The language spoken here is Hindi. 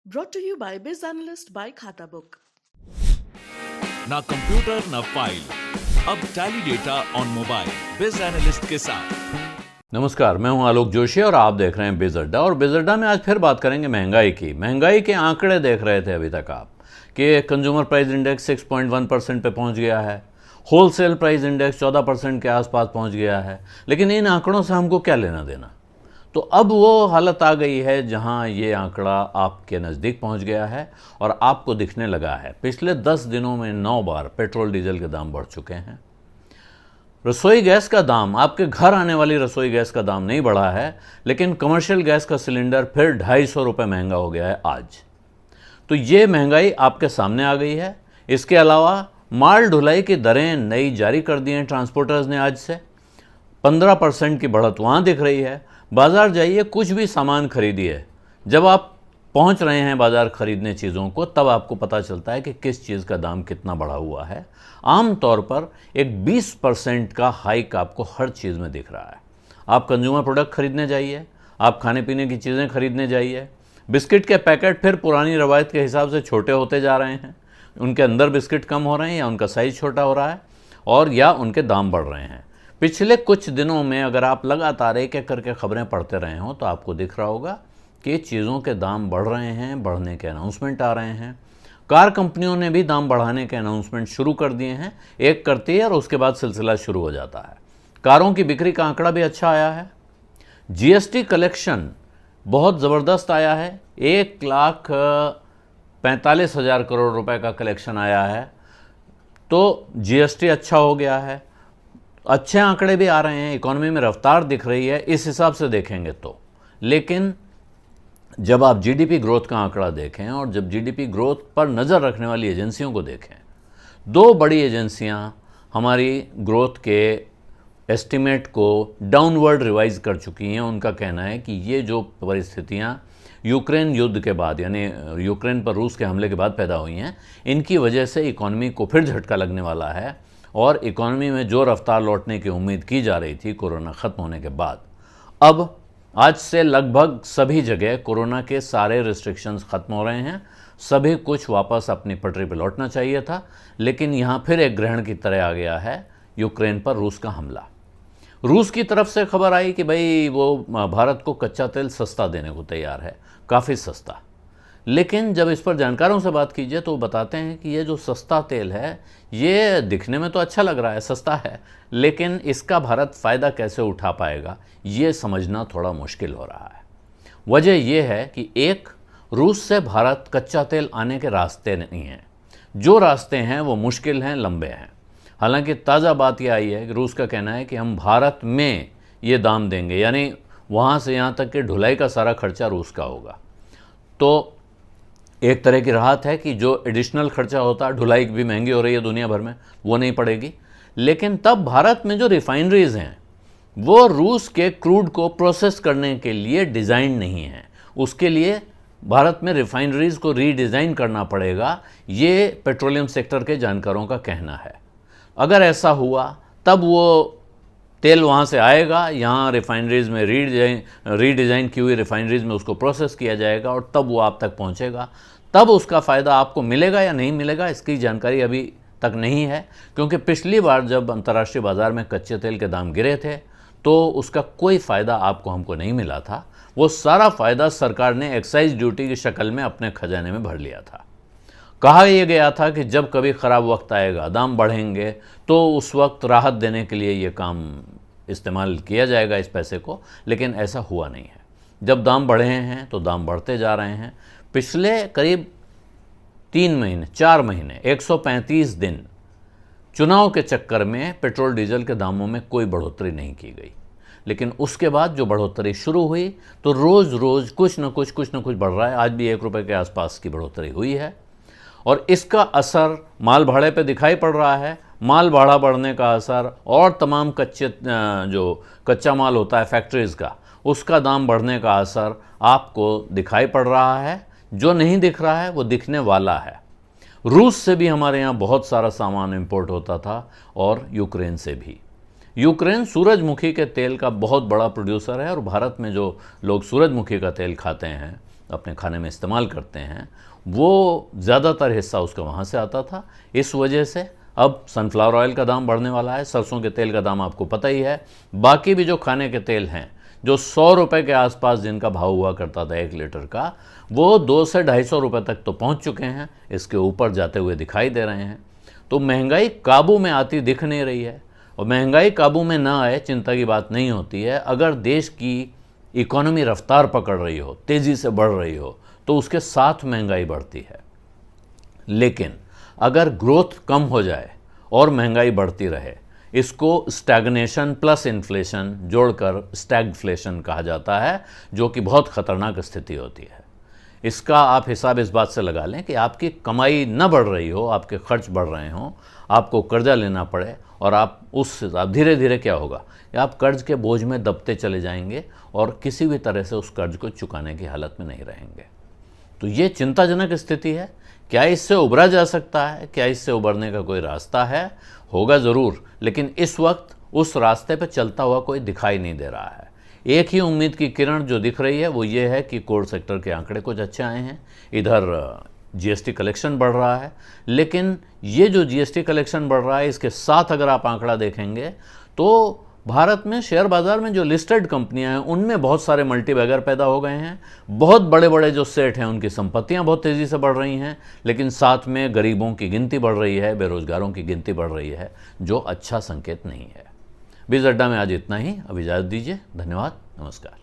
Brought to you by Biz Analyst by Khata Book. ना कंप्यूटर ना फाइल, अब टैली डेटा ऑन मोबाइल बिज एनालिस्ट के साथ। नमस्कार, मैं हूं आलोक जोशी और आप देख रहे हैं बिज अड्डा। और बिज अड्डा में आज फिर बात करेंगे महंगाई की। महंगाई के आंकड़े देख रहे थे अभी तक आप कि कंज्यूमर प्राइस इंडेक्स 6.1% पे पहुंच गया है, होलसेल प्राइस इंडेक्स 14% के आसपास पहुंच गया है। लेकिन इन आंकड़ों से हमको क्या लेना देना? तो अब वो हालत आ गई है जहां ये आंकड़ा आपके नज़दीक पहुंच गया है और आपको दिखने लगा है। पिछले 10 दिनों में 9 बार पेट्रोल डीजल के दाम बढ़ चुके हैं। रसोई गैस का दाम, आपके घर आने वाली रसोई गैस का दाम नहीं बढ़ा है, लेकिन कमर्शियल गैस का सिलेंडर फिर 250 रुपये महंगा हो गया है आज। तो ये महंगाई आपके सामने आ गई है। इसके अलावा माल ढुलाई की दरें नई जारी कर दी हैं ट्रांसपोर्टर्स ने आज से। 15% की बढ़त वहाँ दिख रही है। बाज़ार जाइए, कुछ भी सामान खरीदिए, जब आप पहुंच रहे हैं बाज़ार ख़रीदने चीज़ों को, तब आपको पता चलता है कि किस चीज़ का दाम कितना बढ़ा हुआ है। आम तौर पर एक 20% का हाइक आपको हर चीज़ में दिख रहा है। आप कंज्यूमर प्रोडक्ट खरीदने जाइए, आप खाने पीने की चीज़ें खरीदने जाइए, बिस्किट के पैकेट फिर पुरानी रवायत के हिसाब से छोटे होते जा रहे हैं। उनके अंदर बिस्किट कम हो रहे हैं, या उनका साइज़ छोटा हो रहा है, और या उनके दाम बढ़ रहे हैं। पिछले कुछ दिनों में अगर आप लगातार एक एक करके खबरें पढ़ते रहे हों तो आपको दिख रहा होगा कि चीज़ों के दाम बढ़ रहे हैं, बढ़ने के अनाउंसमेंट आ रहे हैं। कार कंपनियों ने भी दाम बढ़ाने के अनाउंसमेंट शुरू कर दिए हैं। एक करती है और उसके बाद सिलसिला शुरू हो जाता है। कारों की बिक्री का आंकड़ा भी अच्छा आया है। जीएसटी कलेक्शन बहुत ज़बरदस्त आया है। 1,45,000 करोड़ रुपए का कलेक्शन आया है। तो जीएसटी अच्छा हो गया है। अच्छे आंकड़े भी आ रहे हैं, इकोनॉमी में रफ्तार दिख रही है इस हिसाब से देखेंगे तो। लेकिन जब आप जीडीपी ग्रोथ का आंकड़ा देखें और जब जीडीपी ग्रोथ पर नज़र रखने वाली एजेंसियों को देखें, दो बड़ी एजेंसियां हमारी ग्रोथ के एस्टिमेट को डाउनवर्ड रिवाइज कर चुकी हैं। उनका कहना है कि ये जो परिस्थितियां यूक्रेन युद्ध के बाद, यानी यूक्रेन पर रूस के हमले के बाद पैदा हुई हैं, इनकी वजह से इकोनॉमी को फिर झटका लगने वाला है। और इकोनॉमी में जो रफ्तार लौटने की उम्मीद की जा रही थी कोरोना ख़त्म होने के बाद, अब आज से लगभग सभी जगह कोरोना के सारे रिस्ट्रिक्शंस ख़त्म हो रहे हैं। सभी कुछ वापस अपनी पटरी पर लौटना चाहिए था। लेकिन यहाँ फिर एक ग्रहण की तरह आ गया है यूक्रेन पर रूस का हमला। रूस की तरफ से खबर आई कि भाई वो भारत को कच्चा तेल सस्ता देने को तैयार है, काफ़ी सस्ता। लेकिन जब इस पर जानकारों से बात कीजिए तो वो बताते हैं कि ये जो सस्ता तेल है, ये दिखने में तो अच्छा लग रहा है, सस्ता है, लेकिन इसका भारत फ़ायदा कैसे उठा पाएगा ये समझना थोड़ा मुश्किल हो रहा है। वजह यह है कि एक, रूस से भारत कच्चा तेल आने के रास्ते नहीं हैं। जो रास्ते हैं वो मुश्किल हैं, लंबे हैं। हालांकि ताज़ा बात यह आई है कि रूस का कहना है कि हम भारत में ये दाम देंगे, यानी वहाँ से यहाँ तक कि ढुलाई का सारा खर्चा रूस का होगा। तो एक तरह की राहत है कि जो एडिशनल खर्चा होता है, ढुलाई भी महंगी हो रही है दुनिया भर में, वो नहीं पड़ेगी। लेकिन तब भारत में जो रिफाइनरीज हैं वो रूस के क्रूड को प्रोसेस करने के लिए डिज़ाइन नहीं है। उसके लिए भारत में रिफाइनरीज को रीडिज़ाइन करना पड़ेगा, ये पेट्रोलियम सेक्टर के जानकारों का कहना है। अगर ऐसा हुआ तब वो तेल वहाँ से आएगा, यहाँ रिफाइनरीज में रीडिज़ाइन की हुई रिफाइनरीज में उसको प्रोसेस किया जाएगा और तब वो आप तक पहुँचेगा। तब उसका फ़ायदा आपको मिलेगा या नहीं मिलेगा इसकी जानकारी अभी तक नहीं है, क्योंकि पिछली बार जब अंतर्राष्ट्रीय बाज़ार में कच्चे तेल के दाम गिरे थे तो उसका कोई फ़ायदा आपको हमको नहीं मिला था। वो सारा फ़ायदा सरकार ने एक्साइज ड्यूटी की शक्ल में अपने खजाने में भर लिया था। कहा यह गया था कि जब कभी ख़राब वक्त आएगा, दाम बढ़ेंगे, तो उस वक्त राहत देने के लिए ये काम इस्तेमाल किया जाएगा इस पैसे को, लेकिन ऐसा हुआ नहीं है। जब दाम बढ़े हैं तो दाम बढ़ते जा रहे हैं। पिछले करीब 3 महीने 4 महीने 135 दिन चुनाव के चक्कर में पेट्रोल डीजल के दामों में कोई बढ़ोतरी नहीं की गई। लेकिन उसके बाद जो बढ़ोतरी शुरू हुई तो रोज़ रोज़ कुछ न कुछ बढ़ रहा है। आज भी 1 रुपये के आसपास की बढ़ोतरी हुई है और इसका असर माल भाड़े पे दिखाई पड़ रहा है। माल भाड़ा बढ़ने का असर और तमाम जो कच्चा माल होता है फैक्ट्रीज़ का, उसका दाम बढ़ने का असर आपको दिखाई पड़ रहा है। जो नहीं दिख रहा है वो दिखने वाला है। रूस से भी हमारे यहाँ बहुत सारा सामान इंपोर्ट होता था और यूक्रेन से भी। यूक्रेन सूरजमुखी के तेल का बहुत बड़ा प्रोड्यूसर है और भारत में जो लोग सूरजमुखी का तेल खाते हैं अपने खाने में इस्तेमाल करते हैं, वो ज़्यादातर हिस्सा उसका वहाँ से आता था। इस वजह से अब सनफ्लावर ऑयल का दाम बढ़ने वाला है, सरसों के तेल का दाम आपको पता ही है। बाकी भी जो खाने के तेल हैं, जो 100 रुपये के आसपास जिनका भाव हुआ करता था 1 लीटर का, वो 200 से 250 रुपये तक तो पहुँच चुके हैं, इसके ऊपर जाते हुए दिखाई दे रहे हैं। तो महंगाई काबू में आती दिख नहीं रही है। और महंगाई काबू में ना आए चिंता की बात नहीं होती है। अगर देश की इकोनॉमी रफ्तार पकड़ रही हो, तेज़ी से बढ़ रही हो, तो उसके साथ महंगाई बढ़ती है। लेकिन अगर ग्रोथ कम हो जाए और महंगाई बढ़ती रहे, इसको स्टैग्नेशन प्लस इन्फ्लेशन जोड़कर स्टैगफ्लेशन कहा जाता है, जो कि बहुत ख़तरनाक स्थिति होती है। इसका आप हिसाब इस बात से लगा लें कि आपकी कमाई न बढ़ रही हो, आपके खर्च बढ़ रहे हों, आपको कर्जा लेना पड़े, और आप उस धीरे धीरे क्या होगा कि आप कर्ज के बोझ में दबते चले जाएंगे और किसी भी तरह से उस कर्ज को चुकाने की हालत में नहीं रहेंगे। तो ये चिंताजनक स्थिति है। क्या इससे उबरा जा सकता है? क्या इससे उबरने का कोई रास्ता है? होगा ज़रूर, लेकिन इस वक्त उस रास्ते पर चलता हुआ कोई दिखाई नहीं दे रहा है। एक ही उम्मीद की किरण जो दिख रही है वो ये है कि कोर सेक्टर के आंकड़े कुछ अच्छे आए हैं, इधर जीएसटी कलेक्शन बढ़ रहा है। लेकिन ये जो जीएसटी कलेक्शन बढ़ रहा है, इसके साथ अगर आप आंकड़ा देखेंगे तो भारत में शेयर बाज़ार में जो लिस्टेड कंपनियां हैं उनमें बहुत सारे मल्टीबैगर पैदा हो गए हैं। बहुत बड़े बड़े जो सेठ हैं उनकी संपत्तियां बहुत तेज़ी से बढ़ रही हैं, लेकिन साथ में गरीबों की गिनती बढ़ रही है, बेरोजगारों की गिनती बढ़ रही है, जो अच्छा संकेत नहीं है। बीज अड्डा में आज इतना ही। अब इजाज़त दीजिए। धन्यवाद। नमस्कार।